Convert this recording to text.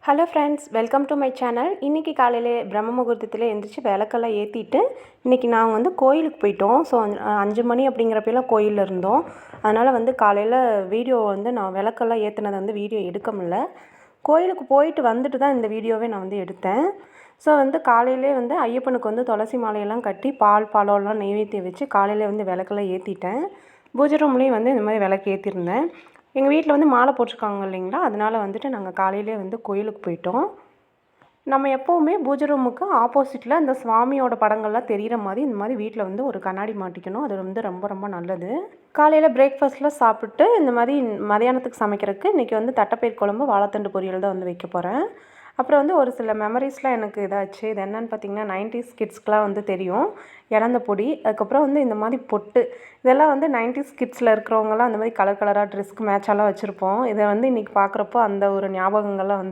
Hello friends, welcome to my channel. இன்றைக்கி காலையில் பிரம்ம முகூர்த்தத்தில் எழுந்திரிச்சு விளக்கெல்லாம் ஏற்றிட்டு இன்றைக்கி நாங்கள் கோயிலுக்கு போயிட்டோம். ஸோ 5 மணி அப்படிங்கிறப்பெல்லாம் கோயிலில் இருந்தோம். அதனால் காலையில் வீடியோ நான் விளக்கெல்லாம் ஏற்றினதை வீடியோ எடுக்க முடியல. கோயிலுக்கு போயிட்டு வந்துட்டு தான் இந்த வீடியோவே நான் எடுத்தேன். ஸோ காலையிலே ஐயப்பனுக்கு துளசி மாலையெல்லாம் கட்டி பால் பழம்லாம் நெய்வேத்தியம் வச்சு காலையிலே விளக்கெல்லாம் ஏற்றிட்டேன். பூஜை ரூம்லேயும் இந்த மாதிரி விளக்கு ஏற்றிருந்தேன். எங்கள் வீட்டில் மாலை போட்டிருக்காங்க இல்லைங்களா, அதனால் நாங்கள் காலையிலே கோயிலுக்கு போயிட்டோம். நம்ம எப்போவுமே பூஜை ரூமுக்கு ஆப்போசிட்டில் இந்த சுவாமியோட படங்கள்லாம் தெரிகிற மாதிரி இந்த மாதிரி வீட்டில் ஒரு கண்ணாடி மாட்டிக்கணும். அது ரொம்ப ரொம்ப நல்லது. காலையில் பிரேக்ஃபாஸ்ட்டில் சாப்பிட்டு இந்த மாதிரி மதியானத்துக்கு சமைக்கிறதுக்கு இன்றைக்கி தட்டைப்பயிர் குழம்பு வாழைத்தண்டு பொரியல் தான் வைக்க போகிறேன். அப்புறம் ஒரு சில மெமரிஸ்லாம் எனக்கு இதாச்சு. இது என்னென்னு பார்த்தீங்கன்னா 90s கிட்ஸ்க்கெலாம் தெரியும். இலந்த பொடி, அதுக்கப்புறம் இந்த மாதிரி பொட்டு, இதெல்லாம் 90s கிட்ஸில் இருக்கிறவங்கலாம் அந்த மாதிரி கலர் கலராக ட்ரெஸ்க்கு மேட்சாலாம் வச்சுருப்போம். இதை இன்றைக்கி பார்க்குறப்போ அந்த ஒரு ஞாபகங்கள்லாம்